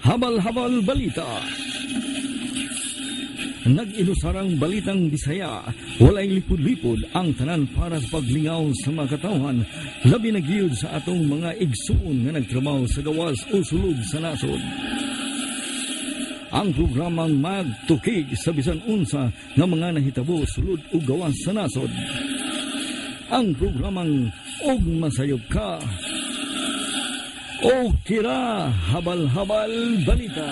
Habal-habal balita. Nag-inusarang balitang Bisaya, walay lipod-lipod ang tanan para sa paglingaw sa mga katawan, labi na giyud sa atong mga igsuon nga nagtrabaho sa gawas o sulod sa nasod. Ang programang magtukig sa bisan unsa nga mga nahitabo sulod o gawas sa nasod. Ang programang Og Masayop Ka o Kira Habal-habal Balita.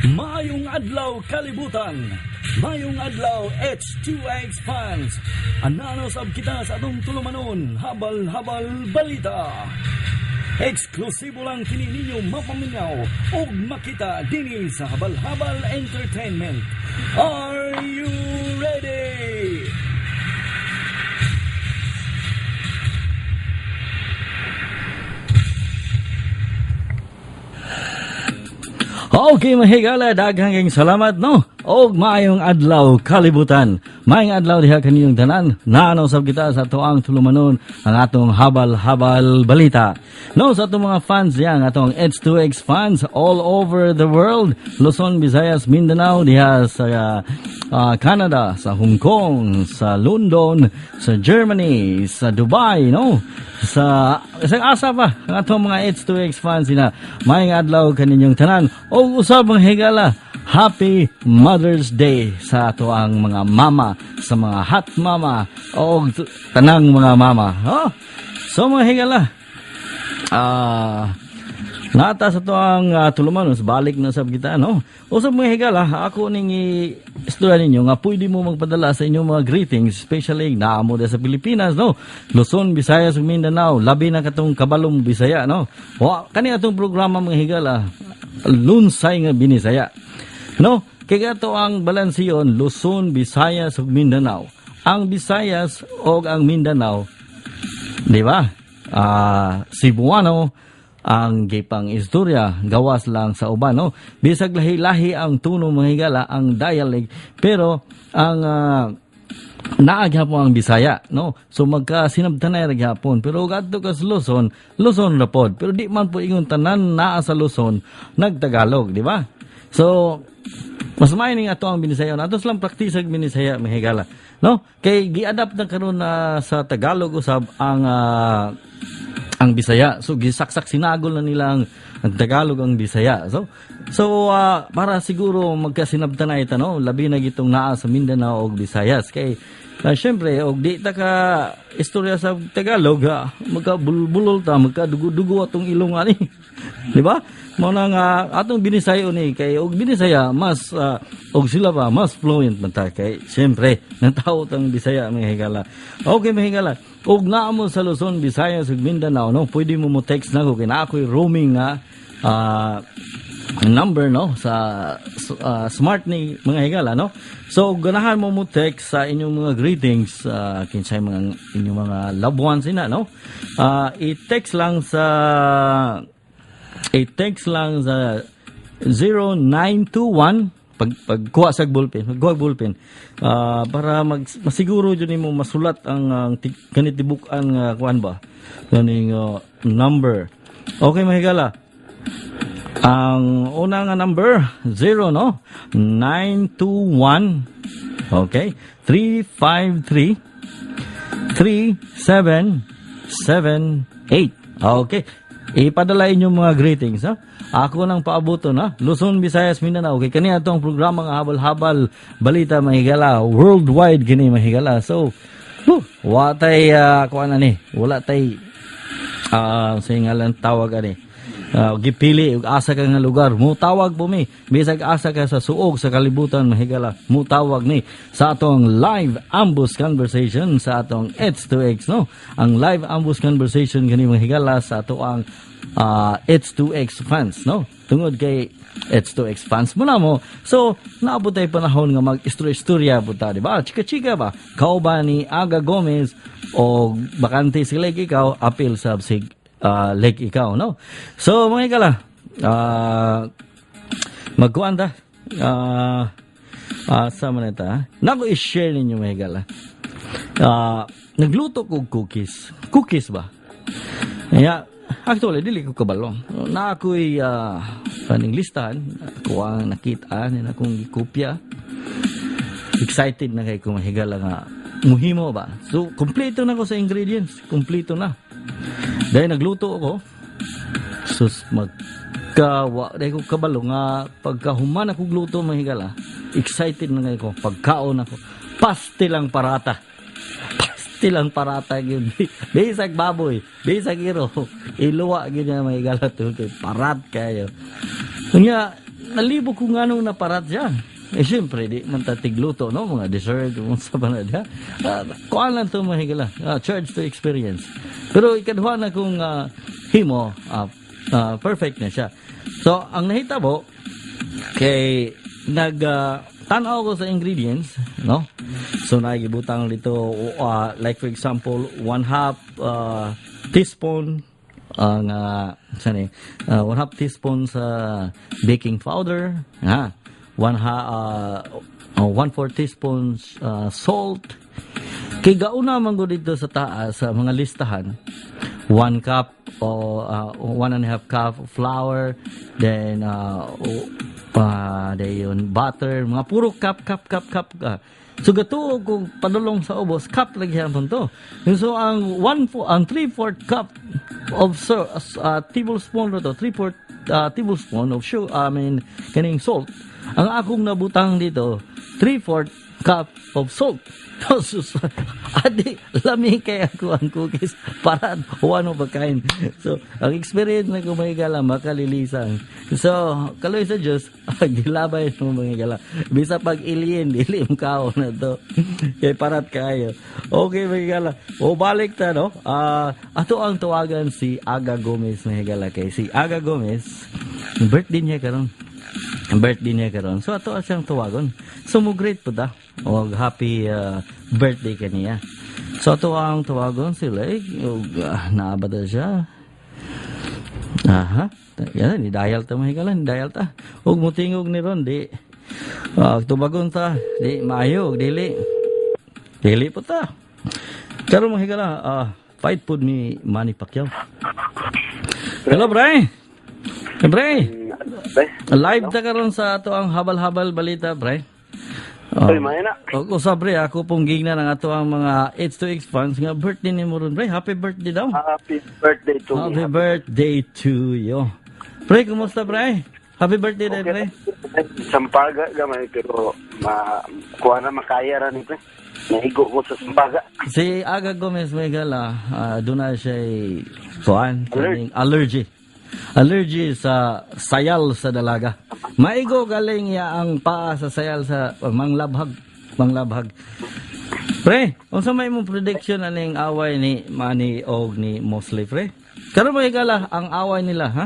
Maayong adlaw kalibutan. Maayong adlaw H2X fans. Anano sab kita sa atong tulumanon habal-habal balita. Eksklusibo lang kini ninyo mapaminaw o makita dinhi sa Habal-habal Entertainment. Are you ready? Okay, mahigala, daghang salamat, no? Og maayong adlaw kalibutan. Maayong adlaw diha kaniyong tanan. Naanaw sab kita sa tuang tulumanon ang atong habal-habal balita. No, sa atong mga fans diha, atong H2X fans all over the world, Luzon, Visayas, Mindanao, diha sa Canada, sa Hong Kong, sa London, sa Germany, sa Dubai, no? Sa asa pa ang atong mga H2X fans sina. Maayong adlaw kaninyong tanan. Og usab ang higala, Happy Mother's Day sa ato ang mga mama, sa mga hot mama o tanang mga mama. Oh, so mga higala, nata sa to ang tulumanos, balik na sab kita, no? Usab mga higala, ako ning istorya ninyo nga pwede mo magpadala sa inyong mga greetings, especially naamo sa Pilipinas, no? Luzon, Visayas, Mindanao, labi na katong kabalong Bisaya, no? Kani atong programa mga higala, lunsay nga binisaya. No, kaya to ang balansiyon, Luzon, Visayas, ug Mindanao. Ang Visayas o ang Mindanao, di ba? Cebuano ang gipang istorya, gawas lang sa uban, no? Bisag lahi-lahi ang tuno mga higala, ang dialect, pero ang naaghapon ang Bisaya, no? So magkasinabtanay ra gyapon, pero gadto ka sa Luzon, Luzon ra pod, pero di man po ingon tanan naa sa Luzon nagtagalog, di ba? So mas may ning ato ang Binisaya, nato lang praktisag Binisaya mahigala, no? Kay gi-adapt na karon sa Tagalog usab ang Bisaya. So gisaksak sinagol na nila ang Tagalog ang Bisaya. So para siguro magkasinabtanay ta, no? Labi na gitong naa sa Mindanao ug Visayas kay syempre og di ta ka istorya sa Tagalog, magkabulbulol ta, magkadugo-dugo atong ilong ani. Di ba? Mao na nga atong Binisayo ni kay og Binisaya mas og sila pa mas fluent man ta kay syempre natawo tang Bisaya mga higala. Okay mga higala. Og naa mo sa Luzon, Visayas ug Mindanao, no? Pwede mo text na ko kay na ako'y roaming number, no, sa smart ni mga higala, no? So ganahan mo text sa inyong mga greetings kinsay mga inyong mga loved ones ina, no? I-text lang sa 0921 pagkuha sa ballpen, para masiguro dyan mo masulat ang kanitibukan nga kuan ba kaning number. Okay mahigala, ang una nga number 0, no, 921 okay 353 3778. Okay, ipadala inyong mga greetings, ha? Ako nang paabuto na Luzon, Visayas, Mindanao. Okay, kani atong programa nga habal-habal balita mahigala, worldwide kini mahigala. So, watay kuan ani, wala tay singalan tawag ani. Gipili ug asa ka nga lugar mo tawag po mi, bisag asa ka sa suog sa kalibutan mahigala mo tawag ni sa atong live ambush conversation sa atong H2X, no? Ang live ambush conversation kani mahigala sa ato ang H2X fans, no? Tungod kay H2X fans mo na mo. So naabot tay panahon nga mag-istorya po ta, di ba? Chika-chika ba? Kauban ni Aga Gomez o bakante sila ikaw apil sa sig like ikaw, no? So mga higala, magkuan ta sa maneta, nago i-share ninyo mga higala. Nagluto ko cookies ba? Yeah, actually, dili ko kabalo. Na ako'y kaning listahan, ako ang nakita, na akong gikopya. Excited na kay kumahigala nga muhimo ba. So, kompleto na ko sa ingredients. Kompleto na. Dahil nagluto ako, sus, dahil ko kabalo nga, pagkahuman ako gluto mahigala, excited na kayo ko, pagkaon ako, pastilang parata. Pastilang parata yun. Bisag baboy, bisag iro, iluwa yun na mahigala to, parat kayo. Kanya, nalibo ko nga nung naparat siya. Eh, siyempre, di man tatigluto, no? Mga dessert, mga sabanad, ha? Kuhaan lang ito mahigala. Charge to experience. Pero ikaduha na kung himo, perfect na siya. So, ang nahitabo, kay tanaw ko sa ingredients, no? So, nagibutang dito, like for example, 1/2 teaspoon, ang 1/2 teaspoon sa baking powder, ha? 1/4 teaspoons salt. Kay gauna man go dito sa taas sa mga listahan, 1 cup o 1.5 cup flour, then dayon butter, mga puro cup. So gato kung padulong sa ubos, cup lagi hapon to. So ang 3/4 cup of tablespoon to, 3/4 tablespoon of kaning salt. Ang akong nabutang dito, 3/4 cup of salt. Adi, lami kay ako ang cookies para ano ba kain. So, ang experience na kumahigala, makalilisan. So, kaloy sa Diyos, gilabay mo mahigala. Bisa pag iliin, dilim kao na to. Kay parat kayo. Okay, mahigala. O, balik ta, no? Ato ang tawagan si Aga Gomez mahigala. Kay si Aga Gomez, birthday niya karon. So, ato siyang tawagon. So, mo great po ta. O, happy birthday kaniya. So, ato ang tawagon sila. Naabad na siya. Aha. Yan, ni-dial ta mahigalan. Ni-dial ta. Huwag mo tingog ni Ron. Di. Tubagon ta. Di, maayog. Dili. Dili po ta. Pero mahigala, fight po ni Manny Pacquiao. Hello, Bray. Bray. Live ta karon sa ato ang habal-habal balita, Bray. Ay, mayana. O sabre, ako pong gigna ng ato ang mga H2X fans nga birthday ni mo ron, Bray. Happy birthday daw. Happy birthday to me. Happy birthday to you. Bray, kumusta, Bray? Happy birthday, okay, Bray. Sampaga gamay pero kuha na makaya ra ni pre. Nahigo ko sa sampaga. Si Aga Gomez may gala, doon na siya kuhan, allergy sa sayal sa dalaga. Maigo galing ya ang paa sa sayal sa manglabhag. Pre, unsa may mong prediction aning away ni Manny og ni Mosley, pre? Karon may gala ang away nila, ha?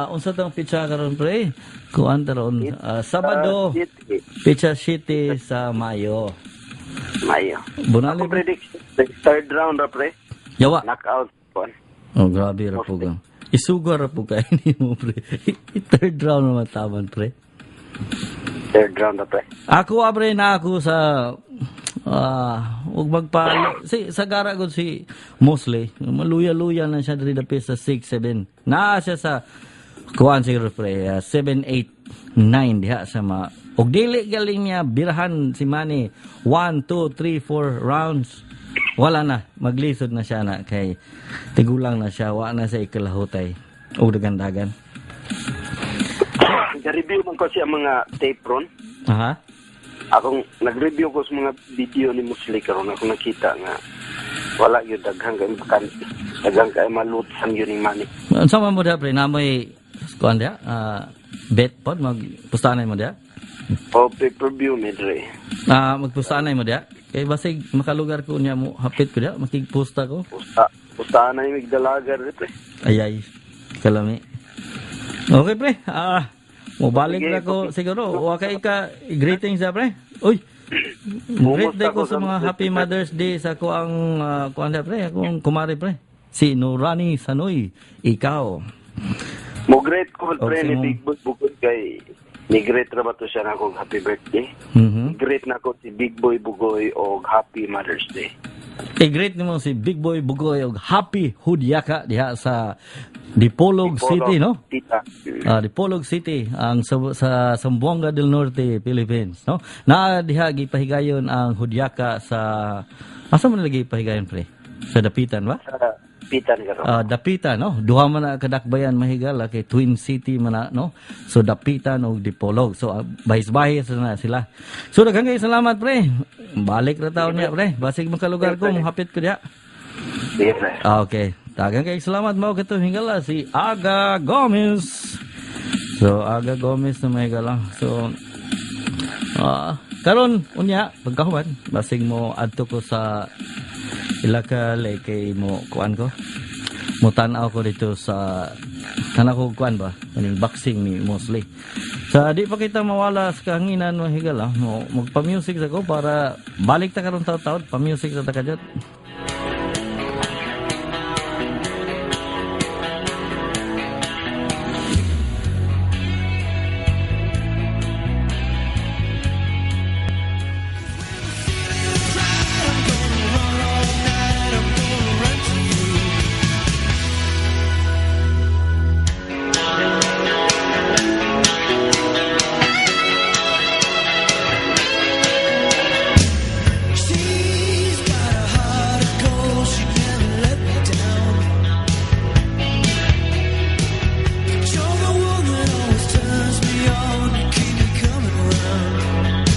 Unsa tong pitsa karon, pre? Kuan taron Sabado, Pitsa City sa Mayo. Bunali ako prediction third round ra pre. Yawa. Knockout po. Oh, grabe ra po gang. Isugar ra po kay ni mo, pre. Third round naman taman, pre. Third round ra pre. Ako abre na ako sa ug sa gara gud si Mosley. Maluya-luya na siya diri dapit sa 6-7. Naa siya sa kuan siguro pre 7-8-9 diha sa og dili galing niya birahan si Manny 1, 2, 3, 4 rounds. Wala na, maglisod na siya na kay tigulang na siya, wa na sa ikalahutay o dagan-dagan. Nag-review man ko siya mga tape ron. Aha. Akong nag-review ko sa mga video ni Mosley karon ako nakita nga wala gyud daghang kay malutsan yun ni Manny. Unsa man mo da pre na may kuan dia? Bet pod magpustanay mo dia? O pay-per-view medre. Magpustanay mo dia? Kay basig makalugar ko niya mo hapit ko dia, makigpusta ko. Pusta na yung migdalagar pre. Ay kalami. Okay pre. Mobalik na ko siguro. Wa kay ka greetings da pre. Uy. Great day ko sa mga Happy Mother's Day sa ko ang kuan da pre, akong kumare pre. Si Nurani Sanoy, ikaw. Mo great ko pre Okay, ni Big Boy bukod kay ni great ra ba to siya na akong happy birthday. Mhm. Great na ko si Big Boy Bugoy og Happy Mother's Day. I-greet nimo si Big Boy Bugoy og Happy Hudyaka diha sa Dipolog City, no? Tita. Dipolog City ang sa Zamboanga del Norte, Philippines, no? Na diha gipahigayon ang Hudyaka sa asa man lagi pahigayon pre? Sa Dapitan ba? Sa Pitan ka ron. Dapitan, no? Duha man na kadakbayan mahigala kay Twin City man na, no? So Dapitan og Dipolog. So bahis-bahis na sila. So daghang kay salamat pre. Balik ra taon niya pre. Basig makalugar ko mohapit ko diha. Sige, pre. Okay. Daghang kay salamat mao kato hingala si Aga Gomez. So Aga Gomez na mahigala. So karon unya pagkahuman basig mo adto ko sa ilaka kay mo kuan ko mo tan-aw ko dito sa kanako kuan ba kaning boxing ni Mosley sa di pa kita mawala sa kahanginan mo higala mo magpa-music sa ko para balik ta karon taud-taud pa-music sa takajot. She's got a heart of gold, she never let me down. But you're the one that always turns me on, you keep me coming around.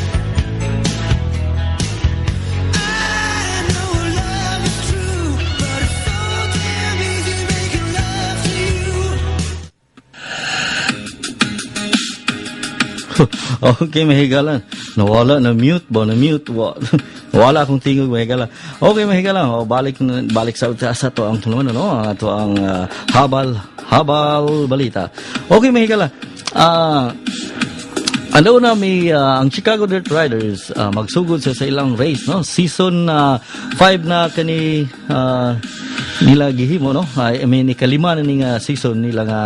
I know love is true, but it's so damn easy making love to you. Okay, mahigala. Nawala na mute ba na mute wala akong tingog mahigala. Okay, mahigala. Balik sa to ang tulungan no, ato ang habal balita. Okay, mahigala. Ano na may ang Chicago Dirt Riders magsugod sa ilang race no, season 5 na kani nila gihimo no. I mean ikalima na ning season nila nga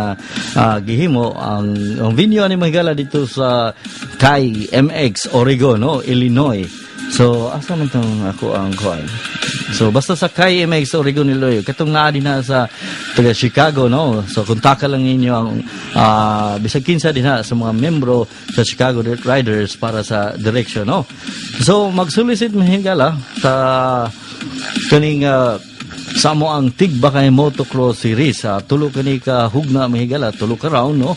gihimo ang venue ni mahigala dito sa Kai MX Oregon no, Illinois. So asa man tong ako ang kuan. So basta sa Kai MX Oregon Illinois katong naa din na sa taga Chicago no. So kontak lang ninyo ang bisag kinsa din sa mga membro sa Chicago Dirt Riders para sa direction no. So mag-solicit mahigala sa kaning sa mo ang Tigbakay Motocross Series tulo kani ka hugna mahigala tulo ka round no.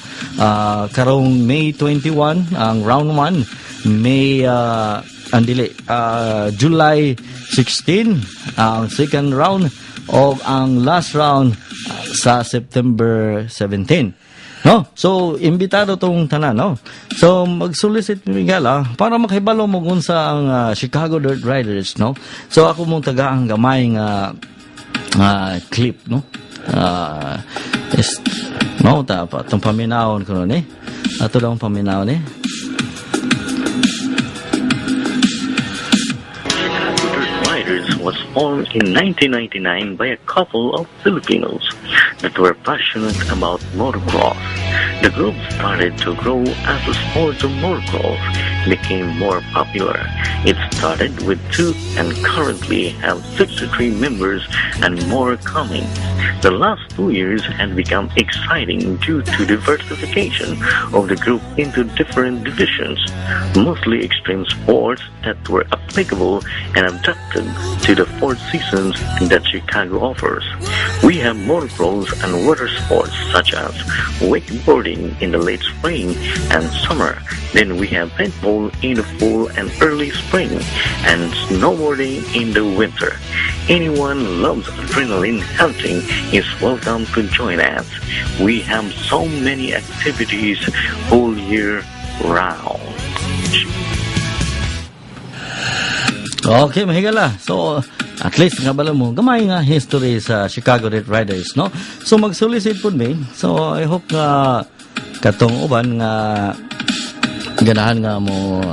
Karong May 21 ang round 1, May July 16 ang second round o ang last round sa September 17 no. So imbitado tong tanan no. So mag-solicit migala para makahibalo mo unsa ang Chicago Dirt Riders no. So ako mong taga ang gamay nga clip no. No dapat tong paminawon ko ni. Ato daw ang paminawon eh. Was formed in 1999 by a couple of Filipinos that were passionate about motocross. The group started to grow as the sport of motocross became more popular. It started with 2 and currently have 63 members and more coming. The last 2 years had become exciting due to diversification of the group into different divisions, mostly extreme sports that were applicable and adapted to the 4 seasons that Chicago offers. We have motocross and water sports such as wakeboarding in the late spring and summer. Then we have paintball in the fall and early spring and snowboarding in the winter. Anyone loves adrenaline hunting is welcome to join us. We have so many activities all year round. Okay, mahigala. So, at least nga bala mo, gamay nga history sa Chicago Dirt Riders, no? So, mag-solicit po me. So, I hope nga katong uban nga ganahan nga mo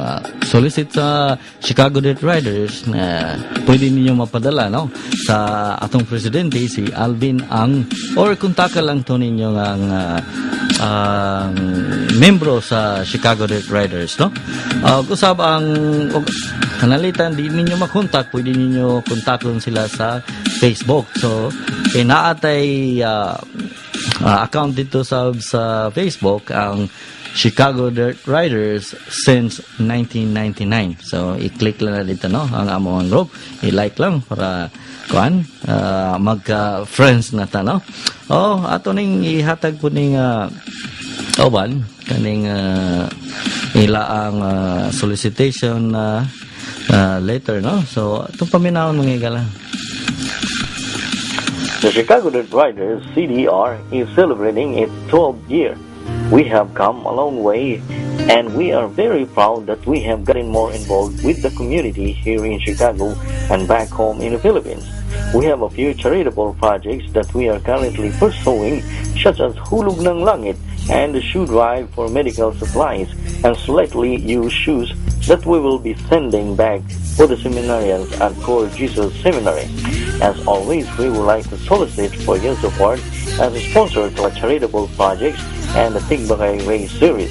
solicit sa Chicago Dirt Riders na pwede ninyo mapadala no sa atong presidente si Alvin Ang or kontak lang to ninyo ang membro sa Chicago Dirt Riders, no? Kusab ang kanalitan, di ninyo makontak, pwede ninyo kontakon sila sa Facebook. So, naatay account dito sa Facebook, ang Chicago Dirt Riders since 1999. So, i-click lang na dito, no? Ang among group. I-like lang para magka-friends na ta, no? Ato ning ihatag po ning oban kaning ila ang solicitation letter, no? So itong paminawon mga igala. The Chicago Dirt Riders CDR is celebrating its 12th year. We have come a long way, and we are very proud that we have gotten more involved with the community here in Chicago and back home in the Philippines. We have a few charitable projects that we are currently pursuing, such as Hulog ng Langit and the shoe drive for medical supplies and slightly used shoes that we will be sending back for the seminarians at Core Jesus Seminary. As always, we would like to solicit for your support as a sponsor to our charitable projects and the Tigbakay Race Series.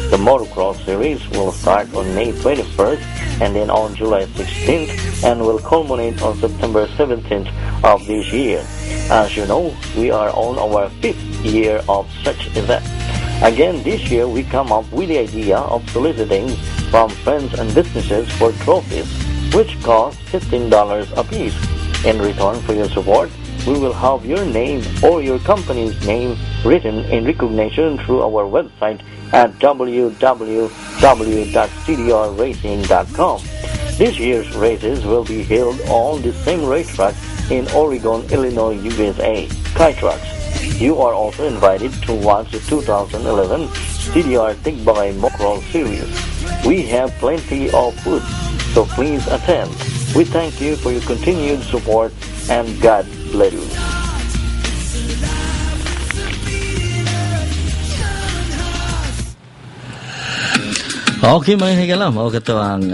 The motocross series will start on May 21st and then on July 16th and will culminate on September 17th of this year. As you know, we are on our 5th year of such event. Again, this year we come up with the idea of soliciting from friends and businesses for trophies, which cost $15 apiece. In return for your support, we will have your name or your company's name written in recognition through our website at www.cdrracing.com. This year's races will be held on the same racetrack in Oregon, Illinois, USA, Kytrax. You are also invited to watch the 2011 CDR Tigbakay Motocross Series. We have plenty of food, so please attend. We thank you for your continued support and God bless you. Okay, mga higala, ito ang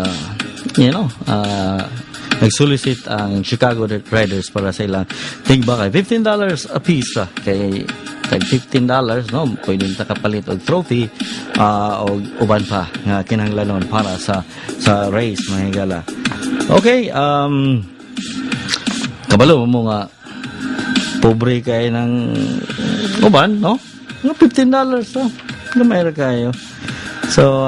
nag-solicit ang Chicago Dirt Riders para sa ilang tigbakay. $15 a piece kay tag $15, no? Pwede ta kapalit og trophy o uban pa nga kinahanglanon para sa race, mga higala. Okay, kabalo mo nga pobre kay ng uban, no? Nga $15, no? Gamay ra kayo. So,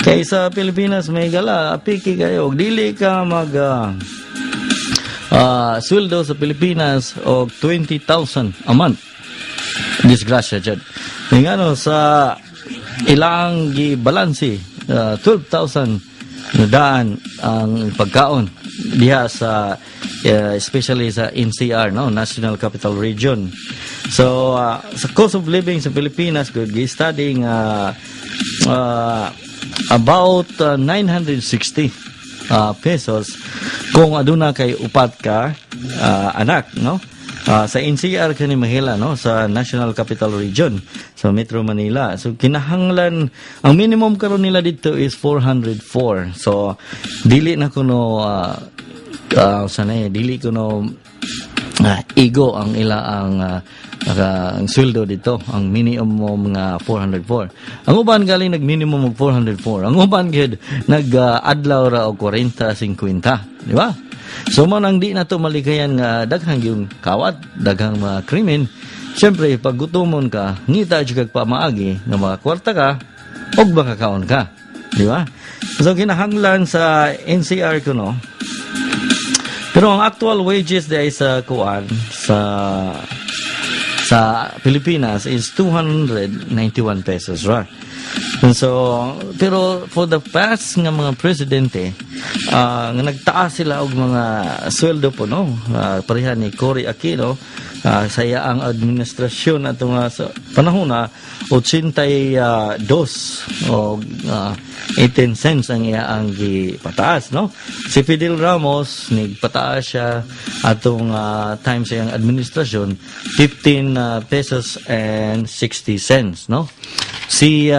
kay sa Pilipinas, may gala, piki kayo. Dili ka sweldo sa Pilipinas o 20,000 a month. Disgrasya dyan. Nga sa ilang gibalansi, 12,000 na daan ang pagkaon diha sa especially sa NCR, no, National Capital Region. So sa cost of living sa Pilipinas, good studying about 960 pesos kung aduna kay upat ka anak, no. Sa NCR kani mahila, no, sa National Capital Region, sa Metro Manila. So kinahanglan ang minimum karon nila dito is 404. So dili na kuno dili kuno igo ang ila ang sweldo dito, ang minimum nga 404. Ang uban galing nag-minimum og 404. Ang uban gid nag-adlaw ra og 40-50, di ba? So man ang di na to malikayan nga daghang yung kawat, daghang mga krimen. Siyempre pag gutomon ka, ngita jud kag pamaagi nga makakwarta ka og makakaon ka, di ba? So kinahanglan sa NCR kuno. Pero ang actual wages dai sa kuan sa Pilipinas is 291 pesos, right? And so, pero for the past nga mga presidente, nga nagtaas sila og mga sweldo po, no? Pareha ni Cory Aquino, saya ang administrasyon ato nga sa panahon na 82 o 18 cents ang iya ang gipataas, no? Si Fidel Ramos nigpataas siya atong time sa iyang administrasyon 15 pesos and 60 cents, no? Si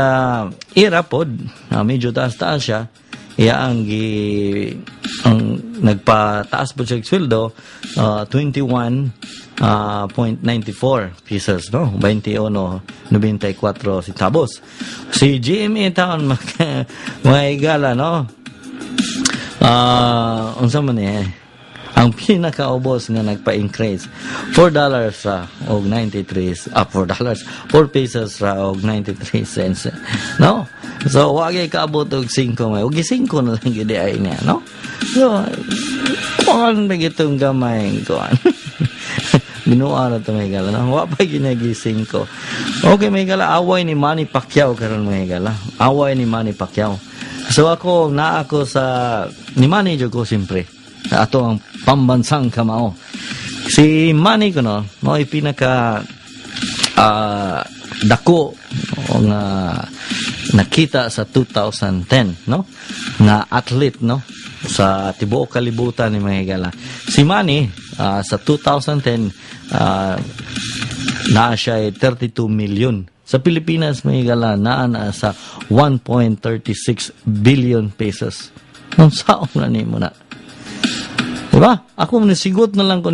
Ira pod medyo taas siya iya ang nagpataas po siya sweldo 21.94 pesos, no? 21.94 centavos. Si GMA taon mga higala, no? Unsa man ang pinakaubos nga nagpa-increase $4 ra og 93 $4 pesos ra og 93 cents, no? So wag kaabot og 5 may og 5 na lang gid ay niya, no? So kuan na gitong gamay kuan binuara to may gala, no? Wa pa ginagi 5. Okay, may gala away ni Manny Pacquiao karon may gala, away ni Manny Pacquiao. So ako sa ni Manny jud ko siyempre ato ang pambansang kamao. Si Manny ko no ipinaka dako nga nakita sa 2010, no, nga athlete, no, sa tibuok kalibutan ni mga higala. Si Manny sa 2010 naa siya 32 million. Sa Pilipinas mga higala naa sa 1.36 billion pesos. Nung saon na ni mo na. Diba? Ako nisugot na lang ko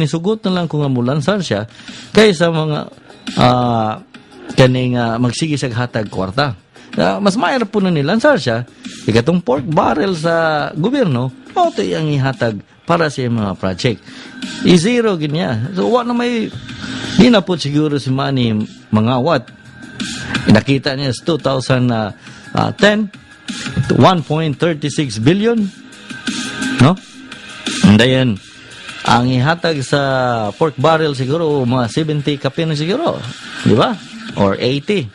nga mulansar siya kaysa mga kaning magsige sa hatag kwarta. Mas mayar po na nilansar siya ikatong pork barrel sa gobyerno, ito yung ihatag para sa mga project. I-zero ginya. So na may di na po siguro si Manny mangawat. Nakita niya sa 2010 1.36 billion, no? And then ang ihatag sa pork barrel siguro mga 70 kape na siguro, di ba? Or 80.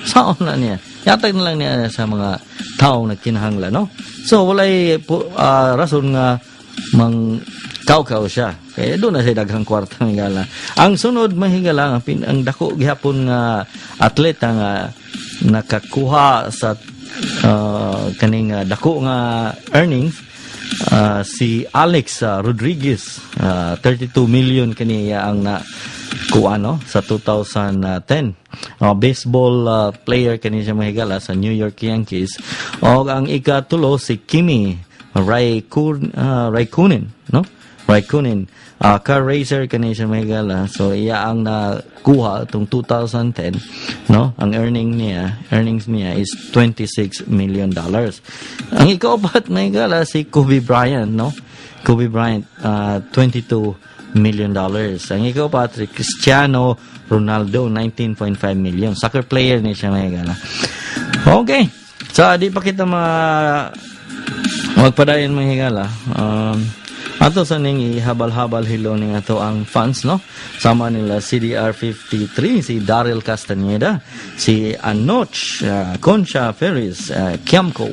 Saan na niya? Ihatag na lang niya sa mga tao na kinahanglan, no? So walay rason nga mang kaukaw siya. Kaya doon na siya daghang kwarta higala. Ang sunod mahigala ang dako gihapon nga atleta nga nakakuha sa kaning dako nga earnings, si Alex Rodriguez, 32 million kaniya ang na kuha, no, sa 2010. Baseball player kaniya siya mahigala sa New York Yankees. O ang ikatulo si Kimi Raikkonen, no? Raikkonen, car racer kaniya siya mahigala. So iya ang nakuha itong 2010, no? Ang earnings niya is $26 million. Ang ikaapat mahigala si Kobe Bryant, no? Kobe Bryant, $22 million. Ang ikaapat si Cristiano Ronaldo, 19.5 million. Soccer player niya siya mahigala. Okay. So di pa kita magpadayon mahigala. Ato sa ning ihabal-habal hilo ning ato ang fans, no? Sama nila CDR53, si Daryl Castaneda, si Anoch, Concha Ferris, Kiamco,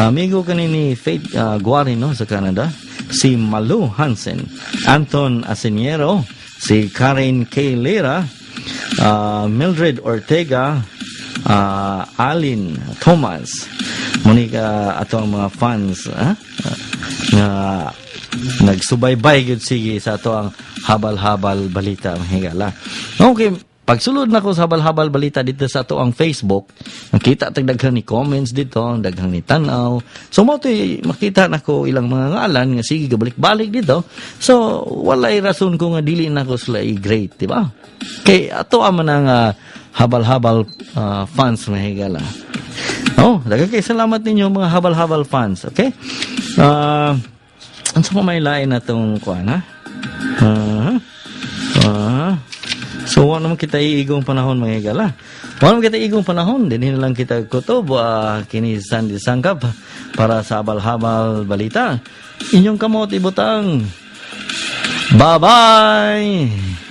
amigo kanini Faith Guarin, no, sa Canada, si Malu Hansen, Anton Asiniero, si Karen K. Lera, Mildred Ortega, Alin Thomas, Monica, ato ang mga fans na nagsubaybay gyud sige sa ato ang habal-habal balita mahigala. Okay, pagsulod na ko sa habal-habal balita dito sa ato ang Facebook, nakita tag daghang ni comments dito, daghang ni tan-aw. So mo makita nako ilang mga ngalan nga sige gabalik-balik dito. So walay rason ko nga dili nako sila i-great, di ba? Kay ato man ang habal-habal fans mahigala. Daghang kay salamat ninyo mga habal-habal fans, okay? Ano sa may lain na itong kuwan, ha? So, wala naman kita iigong panahon, mga higala. Wala naman kita iigong panahon. Din lang kita kutob, kini Sandy Sangkap para sa habal-habal balita. Inyong kamot ibutang. Bye-bye!